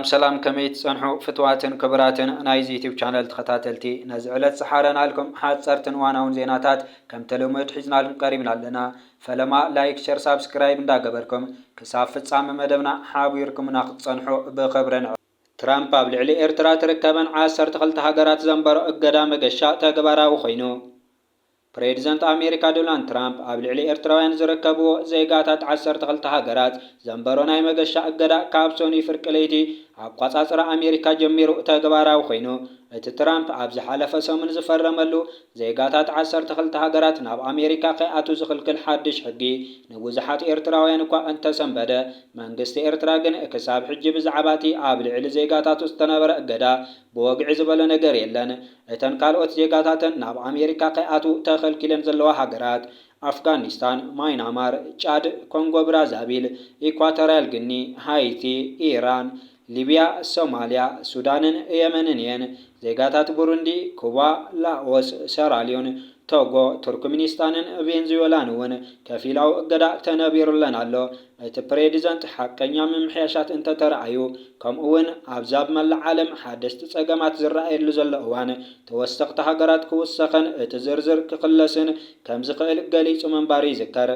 سلام كميت صنحو فتواتن كبراتن نايز يوتيوب channel تخطاتلتي نزعلت سحارنا لكم حاصرتن واناون زيناتات كم تلومت حزنا لكم قريبنا لنا فلما لايك شير سبسكرايب እንዳገበርኩም ክሳብ ፍጻመ መደብና ሓቢርኩም ናኽጽንሑ ብኽብረን ትራምፕ ኣብ ልዕሊ ኤርትራ ትርከበን 12 ሃገራት ዘንበሮ እገዳ መገሻ ተግባራዊ ኮይኑ ፕሬዚደንት አሜሪካ ዶናልድ ትራምፕ ኣብ ልዕሊ ኤርትራውያን ዝርከብዎ ዜጋታት 12 ሃገራት ዘንበሮ ናይ መገሻ እገዳ ካብ ሶኒ ፍርቂ ለይቲ ኣቋጻጽራ አሜሪካ ጀሚሩ ተግባራዊ ኮይኑ እቲ ትራምፕ ኣብ ዝሓለፈ ሰሙን ዝፈረመሉ ዜጋታት 12 ሃገራት ናብ አሜሪካ ከይኣቱ ዝኽልክል ሓድሽ ሕጊ ንብዙሓት ኤርትራውያን እኳ እንተሰንበደ መንግስቲ ኤርትራ ግን ክሳብ ሕጂ ብዛዕባ እቲ ኣብ ልዕሊ ዜጋታቱ ዝተነበረ እገዳ ብወግዒ ዝበለ ነገር የለን። እተን ካልኦት ዜጋታትን ናብ አሜሪካ ከይኣቱ ተኸልኪለን ዘለዋ ሃገራት አፍጋኒስታን፣ ማይናማር፣ ጫድ፣ ኮንጎ ብራዛቪል፣ ኢኳቶሪያል ግኒ፣ ሃይቲ፣ ኢራን፣ ሊቢያ፣ ሶማሊያ፣ ሱዳንን የመንን የን ዜጋታት ቡሩንዲ፣ ኩባ፣ ላኦስ፣ ሰራሊዮን፣ ቶጎ፣ ቱርክሜኒስታንን ቬንዙዌላን እውን ከፊላዊ እገዳ ተነቢሩለን ኣሎ። እቲ ፕሬዚደንት ሓቀኛ ምምሕያሻት እንተተረኣዩ ከምኡውን ኣብዛ ብመላእ ዓለም ሓደስቲ ፀገማት ዝረኣየሉ ዘሎ እዋን ተወሰኽቲ ሃገራት ክውሰኸን እቲ ዝርዝር ክኽለስን ከም ዝኽእል ገሊጹ ምንባሩ ይዝከር።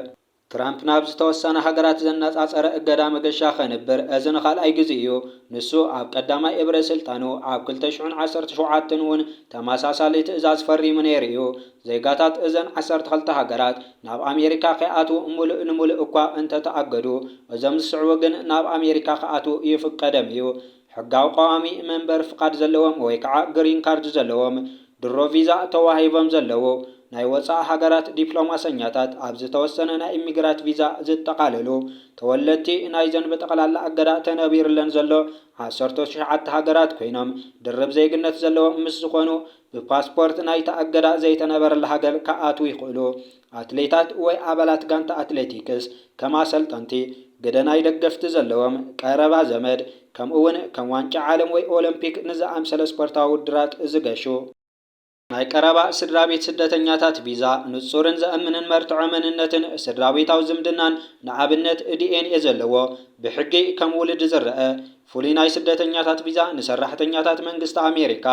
ትራምፕ ናብ ዝተወሰነ ሃገራት ዘነጻጸረ እገዳ መገሻ ኸንብር እዚ ንኻልኣይ ግዜ እዩ። ንሱ ኣብ ቀዳማይ እብረ ስልጣኑ ኣብ 2017 እውን ተመሳሳሊ ትእዛዝ ፈሪሙ ነይሩ እዩ። ዜጋታት እዘን 12 ሃገራት ናብ አሜሪካ ከይኣቱ ሙሉእ ንሙሉእ እኳ እንተተኣገዱ እዞም ዝስዕቡ ግን ናብ አሜሪካ ከኣቱ ይፍቀደም እዩ። ሕጋዊ ቀዋሚ መንበር ፍቃድ ዘለዎም ወይ ከዓ ግሪን ካርድ ዘለዎም ድሮ ቪዛ ተዋሂቦም ዘለዎ ናይ ወፃኢ ሃገራት ዲፕሎማሰኛታት ኣብ ዝተወሰነ ናይ ኢሚግራት ቪዛ ዝጠቃለሉ ተወለድቲ ናይዘን ብጠቕላላ እገዳ ተነቢሩለን ዘሎ 19 ሃገራት ኮይኖም ድርብ ዜግነት ዘለዎም ምስ ዝኾኑ ብፓስፖርት ናይታ እገዳ ዘይተነበረላ ሃገር ከኣቱ ይኽእሉ። አትሌታት ወይ ኣባላት ጋንታ አትሌቲክስ ከም ኣሰልጠንቲ ገደናይ ደገፍቲ ዘለዎም ቀረባ ዘመድ ከምኡውን ከም ዋንጫ ዓለም ወይ ኦሎምፒክ ንዝኣምሰለ ስፖርታዊ ውድድራት ዝገሹ ናይ ቀረባ ስድራ ቤት ስደተኛታት ቪዛ ንጹርን ዘእምንን መርትዖ መንነትን ስድራ ቤታዊ ዝምድናን ንኣብነት ዲኤንኤ ዘለዎ ብሕጊ ከም ውልድ ዝረአ ፍሉይ ናይ ስደተኛታት ቪዛ ንሰራሕተኛታት መንግስቲ አሜሪካ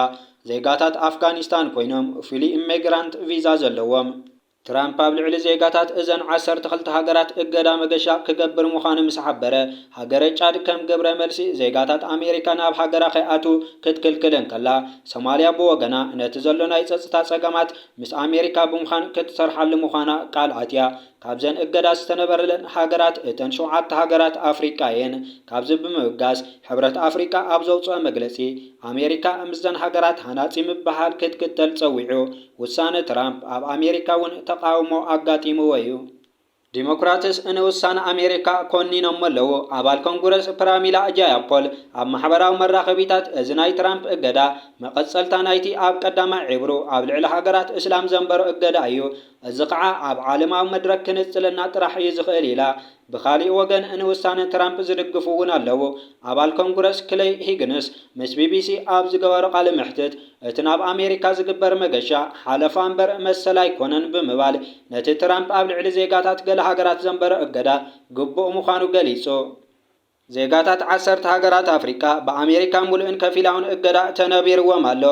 ዜጋታት አፍጋኒስታን ኮይኖም ፍሉይ ኢሚግራንት ቪዛ ዘለዎም። ትራምፕ ኣብ ልዕሊ ዜጋታት እዘን 12 ሃገራት እገዳ መገሻ ክገብር ምዃኑ ምስ ሓበረ ሃገረ ጫድ ከም ግብረ መልሲ ዜጋታት አሜሪካ ናብ ሃገራ ከይኣቱ ክትክልክልን ከላ ሶማልያ ብወገና ነቲ ዘሎ ናይ ፀጥታ ፀገማት ምስ አሜሪካ ብምዃን ክትሰርሓሉ ምዃና ቃል ኣትያ ካብዘን እገዳ ዝተነበረለን ሃገራት እተን 7 ሃገራት አፍሪቃ የን። ካብዚ ብምብጋስ ሕብረት አፍሪቃ ኣብ ዘውፅኦ መግለፂ አሜሪካ ምስዘን ሃገራት ሃናፂ ምብሃል ክትክተል ፀዊዑ ውሳነ ትራምፕ ኣብ አሜሪካ እውን ተቃውሞ ኣጋጢምዎ እዩ። ዲሞክራትስ ንውሳነ አሜሪካ ኮኒኖም ኣለዎ። ኣባል ኮንግረስ ፕራሚላ ጃያፖል ኣብ ማሕበራዊ መራኸቢታት እዚ ናይ ትራምፕ እገዳ መቐፀልታ ናይቲ ኣብ ቀዳማይ ዕብሩ ኣብ ልዕሊ ሃገራት እስላም ዘንበሮ እገዳ እዩ። እዚ ከዓ ኣብ ዓለማዊ መድረክ ክንፅልና ጥራሕ እዩ ዝኽእል ኢላ ብኻሊእ ወገን ንውሳነ ትራምፕ ዝድግፉ እውን ኣለዎ። ኣባል ኮንግረስ ክሌይ ሂግንስ ምስ ቢቢሲ ኣብ ዝገበሮ ቃለ መሕትት እቲ ናብ አሜሪካ ዝግበር መገሻ ሓለፋ እምበር መሰል ኣይኮነን ብምባል ነቲ ትራምፕ ኣብ ልዕሊ ዜጋታት ገለ ሃገራት ዘንበረ እገዳ ግቡእ ምዃኑ ገሊጹ ዜጋታት 10 ሃገራት አፍሪቃ በአሜሪካ ሙሉእን ከፊላውን እገዳ ተነቢርዎም ኣሎ።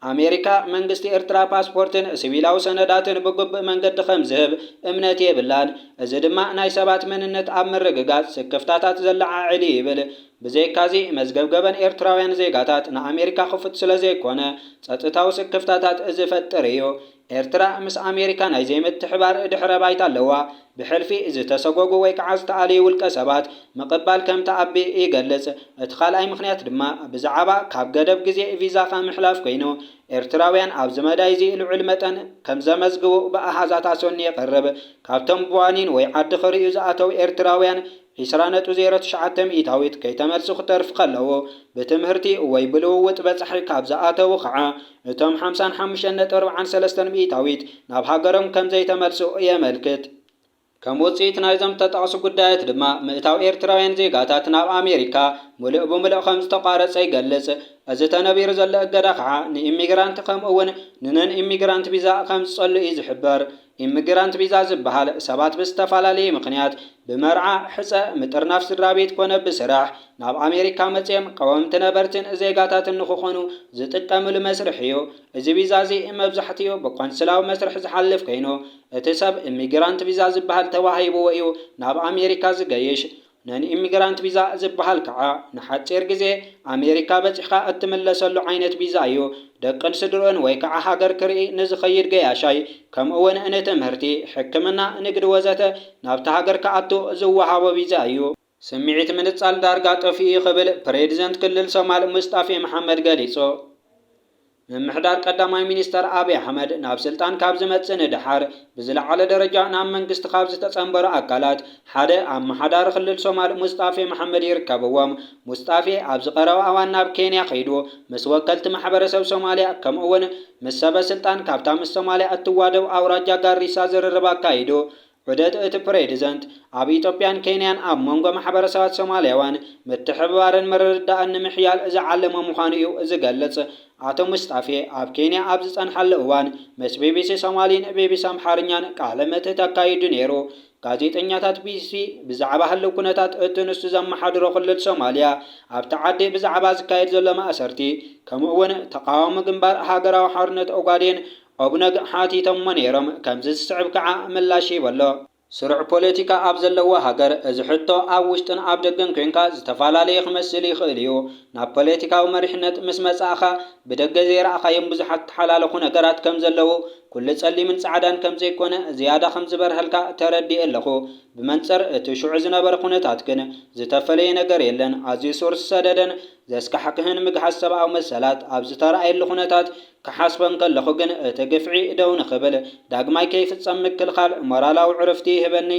አሜሪካ መንግስቲ ኤርትራ ፓስፖርትን ሲቪላዊ ሰነዳትን ብግቡእ መንገዲ ከም ዝህብ እምነት የብላን። እዚ ድማ ናይ ሰባት መንነት ኣብ ምርግጋጽ ስክፍታታት ዘለዓዕሊ ይብል። ብዘይካዚ መዝገብገበን ኤርትራውያን ዜጋታት ንአሜሪካ ክፉት ስለ ዘይኮነ ፀጥታዊ ስክፍታታት ዝፈጥር እዩ። ኤርትራ ምስ አሜሪካ ናይ ዘይምትሕባር ድሕረ ባይታ ኣለዋ። ብሕልፊ ዝተሰጎጉ ወይ ከዓ ዝተኣለዩ ውልቀ ሰባት ምቕባል ከም ተኣቢ ይገልጽ። እቲ ካልኣይ ምክንያት ድማ ብዛዕባ ካብ ገደብ ግዜ ቪዛ ምሕላፍ ኮይኑ ኤርትራውያን ኣብ ዝመዳይ እዚ ልዑል መጠን ከም ዘመዝግቡ ብኣሃዛት ሶኒ የቕርብ። ካብቶም ብዋኒን ወይ ዓዲ ክርዩ ዝኣተው ኤርትራውያን 20.09 ሚእታዊት ከይተመልሱ ክተርፍ ከለዎ ብትምህርቲ ወይ ብልውውጥ በፅሒ ካብ ዝኣተው ከዓ እቶም 55.43 ሚእታዊት ናብ ሃገሮም ከም ዘይተመልሱ የመልክት። ከም ውፅኢት ናይዞም ተጠቕሱ ጉዳያት ድማ ምእታው ኤርትራውያን ዜጋታት ናብ አሜሪካ ملء بملء خمس تقارص يقلص أزي تنبير زل أجدا خع إميجرانت خم أون ننن إميجرانت بيزا خمس صل يزحبر إميجرانت بيزا زبحال سبات بستفعلالي مقنيات بمرعى حسا مترناف سرابيت كونه بسراح ناب أمريكا متيم قوامت نبرتن زيغاتات النخوخونو زتقامل مسرحيو إزي بيزازي إما بزحتيو بقنسلاو مسرح زحلف كينو اتساب إميجرانت بيزا زبحال تواهيبو ويو ناب أمريكا زقايش نن إميجرانت بيزا زبحال كعا نحاتير جزي أمريكا بتخا أتملسلو عينت بيزايو دقن سدرون ويكعا هاجر كري نزخير جياشاي كم أون أنا تمهرتي حكمنا نقد وزته نابت هاجر كعتو زوها وبيزايو سمعت من تصال دارقات في قبل بريزنت كل الصومال مصطفى محمد قاليصو ممحدار قداماي مينستر أبي أحمد ناب سلطان كابز متسن دحار بزلع على درجة نام منقست خابز تتصنبر أكالات حدا أم حدار خلل صومال مصطفى محمد يركبوهم مصطفى أبز قروا أوان ناب كينيا خيدو مسوكلت محبر سو صوماليا كم أون مسابة سلطان كابتام الصوماليا التوادو أو رجا غاريسا زرربا كايدو عدد بريزنت أبي إثيوبيان كينيان أب منغو محبر سوات صوماليوان متحبارن مردا أن محيال إذا علم مخانيو إذا قلت عطو مصطفى أب كينيا أبزت أن حل أوان مس بي بي سي صومالين بي بي سام حارنيان كعلمة تكايد نيرو ጋዜጠኛታት ቢሲ ብዛዕባ ህልው ኩነታት እትንሱ ዘመሓድሮ ክልል ሶማልያ ኣብ ተዓዲ ብዛዕባ ዝካየድ ዘሎ ማእሰርቲ ከምኡውን ተቃዋሚ ግንባር ሃገራዊ ሓርነት ኦጋዴን ኦብነግ ሓቲቶሞ ነይሮም ከምዚ ዝስዕብ ከዓ ምላሽ ይበሎ ስሩዕ ፖለቲካ ኣብ ዘለዎ ሃገር እዚ ሕቶ ኣብ ውሽጥን ኣብ ደገን ኮንካ ዝተፈላለየ ክመስል ይኽእል እዩ ናብ ፖለቲካዊ መሪሕነት ምስ መጻእኻ ብደገ ዘይረኣኻዮም ብዙሓት ተሓላለኹ ነገራት ከም ዘለዉ ኩሉ ጸሊምን ጻዕዳን ከም ዘይኮነ ዝያዳ ከም ዝበርሀልካ ተረዲእ ኣለኹ ብመንጽር እቲ ሽዑ ዝነበረ ኩነታት ግን ዝተፈለየ ነገር የለን ኣዝዩ ሱር ዝሰደደን ዘስካሕክህን ምግሓስ ሰብኣዊ መሰላት ኣብ ዝተረኣየሉ ኩነታት ክሓስበን ከለኹ ግን እቲ ግፍዒ ደው ንኽብል ዳግማይ ከይፍጸም ምክልኻል ሞራላዊ ዕረፍቲ ይህበኒ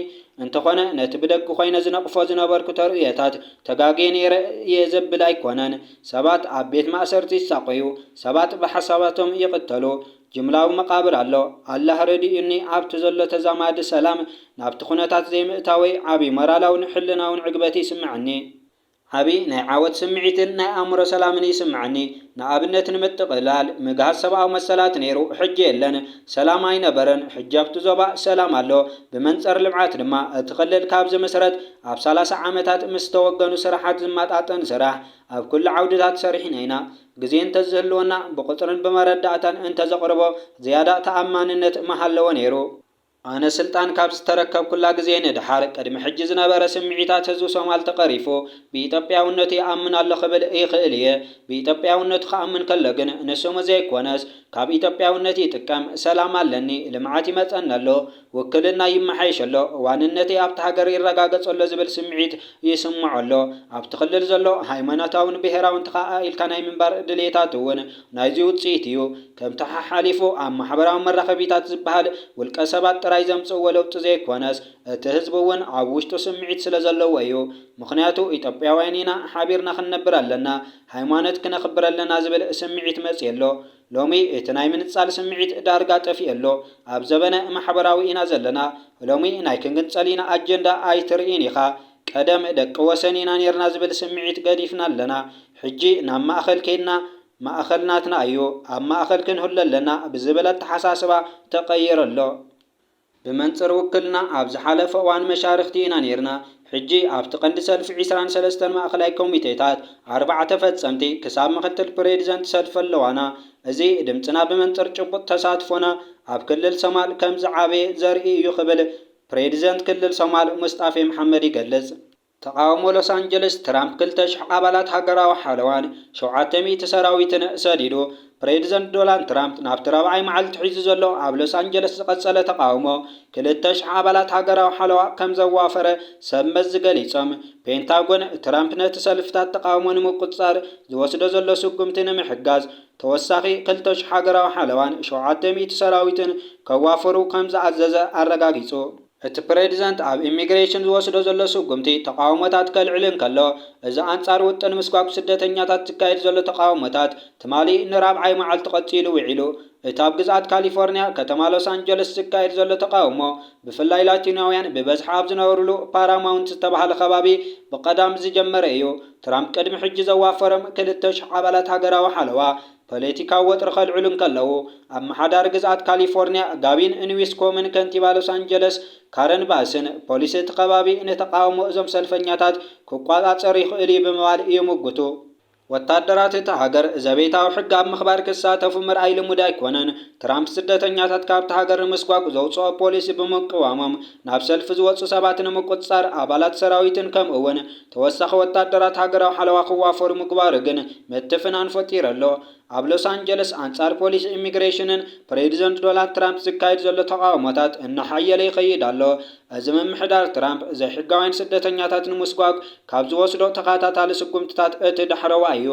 እንተኾነ ነቲ ብደቂ ኮይነ ዝነቕፎ ዝነበርኩ ተርእየታት ተጋጊየ ነይረ እየ ዘብል ኣይኮነን ሰባት ኣብ ቤት ማእሰርቲ ይሳቆዩ ሰባት ብሓሳባቶም ይቕተሉ ጅምላዊ መቃብር ኣሎ ኣላህ ረዲኡኒ ኣብቲ ዘሎ ተዛማዲ ሰላም ናብቲ ኩነታት ዘይምእታወይ ዓብዪ ሞራላውን ሕልናውን ዕግበቲ ይስምዐኒ ዓብዪ ናይ ዓወት ስምዒትን ናይ ኣእምሮ ሰላምን ይስምዐኒ ንኣብነት ንምጥቕላል ምግሃዝ ሰብኣዊ መሰላት ነይሩ ሕጂ የለን ሰላም ኣይነበረን ሕጂ ኣብቲ ዞባ ሰላም ኣሎ ብመንፀር ልምዓት ድማ እቲ ክልል ካብዚ መሰረት ኣብ 30 ዓመታት ምስ ተወገኑ ስራሓት ዝመጣጠን ስራሕ ኣብ ኩሉ ዓውድታት ሰሪሕና ኢና ግዜ እንተዝህልወና ብቁፅርን ብመረዳእታን እንተዘቕርቦ ዝያዳ ተኣማንነት መሃለዎ ነይሩ أنا سلطان كابس تركب كل جزين دحار قدم حج زنبر سمعيتات هزو سومال تقريفو بيتبيا ونتي أمن الله قبل إيه خيلية بيتبيا ونت خامن كلجن نسوم زي كونس كاب يتبيا ونتي تكام سلام علني لمعاتي متأن الله وكلنا يمحيش الله وان النتي أبتحجر الرجاجة الله زبل سمعيت يسمع الله أبتخلل زلو هايمناتاون بهراون تقاء الكناي من بار دليتاتون نايزيو تسيتيو كم تحالفو أم حبراو مرة خبيتات زبهال والكسبات رايزم صولو تزي كونس تهزبون عوشتو سمعيت سلازلو ويو مخنياتو إتبعوانينا حابيرنا خنبر لنا هايمانت كنخبر لنا زبل سمعيت مسيلو لومي اتناي من تصال سمعيت دارقات فيلو أبزبنا محبراوي إنا زلنا لومي نايكنغن تصالينا أجندا آيترينيخا قدم دق وسنينا نيرنا زبل سمعيت قديفنا لنا حجي نام أخل كينا ما أخلناتنا أيو أما أخل كن هل لنا بزبلة حساسبة تغير الله بمنصر وكلنا أبز حلف وان مشارختينا نيرنا حجي أبتقند سلف عسران سلستن ما أخلاي كوميتيتات 4 فتصمتي كساب مختل بريزنت سلف اللوانا أزي دمتنا بمنصر جبط تساتفونا أب كل السمال كم زعابي زرئي يخبل بريزنت كل السمال مصطفى محمد يقلز تقاومو لوس أنجلس ترامب كلتش عبالات حقرا وحالوان شوعاتمي تسراويتن سديدو بريزنت دونالد ترامب نابت رابعي معل تحيز زلو عب لوس أنجلس قصة تقاومو كلتش عبالات حقرا وحالوا كم زوافر سمز قليصم بينتاغون ترامب نتسلفتات تقاومو نمقصار زوسدو زلو سقمتن محقاز توساقي كلتش حقرا وحالوان شوعاتمي تسراويتن كوافرو كم زعزز أرقاقيصو እቲ ፕሬዚዳንት ኣብ ኢሚግሬሽን ዝወስዶ ዘሎ ስጉምቲ ተቃውሞታት ከልዕልን ከሎ እዚ ኣንጻር ውጥን ምስጓጉ ስደተኛታት ዝካየድ ዘሎ ተቃውሞታት ትማሊ ንራብዓይ መዓልቲ ቀፂሉ ውዒሉ እታብ ግዛት ካሊፎርኒያ ከተማ ሎስ አንጀለስ ዝካየድ ዘሎ ተቃውሞ ብፍላይ ላቲናውያን ብበዝሒ ኣብ ዝነበሩሉ ፓራማውንት ዝተባሃለ ከባቢ ብቀዳም ዝጀመረ እዩ። ትራምፕ ቅድሚ ሕጂ ዘዋፈሮም 2,000 ኣባላት ሃገራዊ ሓለዋ ፖለቲካዊ ወጥሪ ከልዕሉ ከለዉ ኣብ መሓዳር ግዛት ካሊፎርኒያ ጋቢን ኒውስኮምን ከንቲባ ሎስ አንጀለስ ካረን ባስን ፖሊስ እቲ ከባቢ ንተቃውሞ እዞም ሰልፈኛታት ክቋጻጸር ይኽእል እዩ ብምባል ይምግቱ። ወታደራት እቲ ሃገር ዘቤታዊ ሕጊ ኣብ ምኽባር ክሳተፉ ምርኣይ ልሙድ ኣይኮነን። ትራምፕ ስደተኛታት ካብቲ ሃገር ንምስጓግ ዘውፅኦ ፖሊሲ ብምቅዋሞም ናብ ሰልፊ ዝወፁ ሰባት ንምቁፅጻር ኣባላት ሰራዊትን ከምኡ እውን ተወሳኺ ወታደራት ሃገራዊ ሓለዋ ክዋፈሩ ምግባሩ ግን ምትፍናን ፈጢሩ ኣሎ። ኣብ ሎስ አንጀለስ አንጻር ፖሊስ ኢሚግሬሽንን ፕሬዚደንት ዶናልድ ትራምፕ ዝካየድ ዘሎ ተቃውሞታት እናሓየለ ይኸይድ ኣሎ። እዚ ምምሕዳር ትራምፕ ዘይሕጋውያን ስደተኛታት ንምስጓግ ካብ ዝወስዶ ተኸታታሊ ስጉምትታት እቲ ዳሕረዋ እዩ።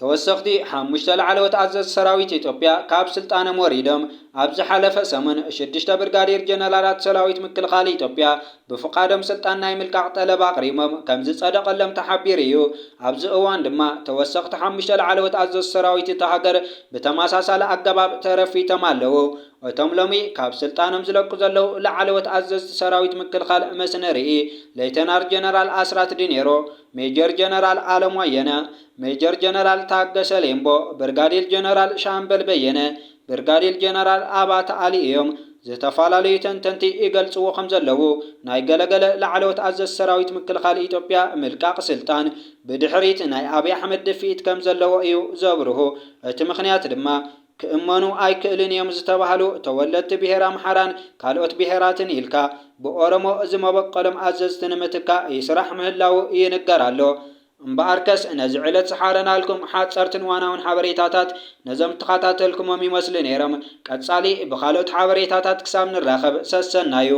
ተወሰኽቲ 5 ላዕለዎት ኣዘዝቲ ሰራዊት ኢትዮጵያ ካብ ስልጣኖም ወሪዶም ኣብ ዝሓለፈ ሰሙን 6 ብርጋዴር ጀነራላት ሰራዊት ምክልኻል ኢትዮጵያ ብፍቃዶም ስልጣን ናይ ምልቃቕ ጠለብ ኣቕሪቦም ከም ዝጸደቐሎም ተሓቢሩ እዩ። ኣብዚ እዋን ድማ ተወሰኽቲ 5 ላዕለዎት ኣዘዝቲ ሰራዊት እቲ ሃገር ብተመሳሳሊ ኣገባብ ተረፊቶም ኣለዉ። እቶም ሎሚ ካብ ስልጣኖም ዝለቁ ዘለዉ ላዕለዎት ኣዘዝቲ ሰራዊት ምክልኻል መስነርኢ ሌተናር ጀነራል ኣስራት ዲኔሮ፣ ሜጀር ጀነራል አለም ወየነ፣ ሜጀር ጀነራል ታገሰ ሌምቦ፣ ብርጋዴር ጀነራል ሻምበል በየነ፣ ብርጋዴር ጀነራል ኣባተ አሊ እዮም። ዝተፈላለዩ ተንተንቲ ይገልጽዎ ከም ዘለዉ ናይ ገለገለ ላዕለዎት ኣዘዝቲ ሰራዊት ምክልኻል ኢትዮጵያ ምልቃቕ ስልጣን ብድሕሪት ናይ ኣብይ ኣሕመድ ድፊት ከም ዘለዎ እዩ ዘብርሁ። እቲ ምኽንያት ድማ ክእመኑ ኣይክእልን እዮም ዝተባሃሉ ተወለድቲ ብሄር ኣምሓራን ካልኦት ብሄራትን ኢልካ ብኦሮሞ ዝመበቀሎም ኣዘዝቲ ንምትካእ ይስራሕ ምህላው ይንገር ኣሎ። እምበኣርከስ ነዚ ዕለት ዝሓረናልኩም ሓፀርትን ዋናውን ሓበሬታታት ነዞም ተኸታተልኩሞም ይመስሉ ነይሮም። ቀጻሊ ብካልኦት ሓበሬታታት ክሳብ ንራኸብ ሰሰናዩ።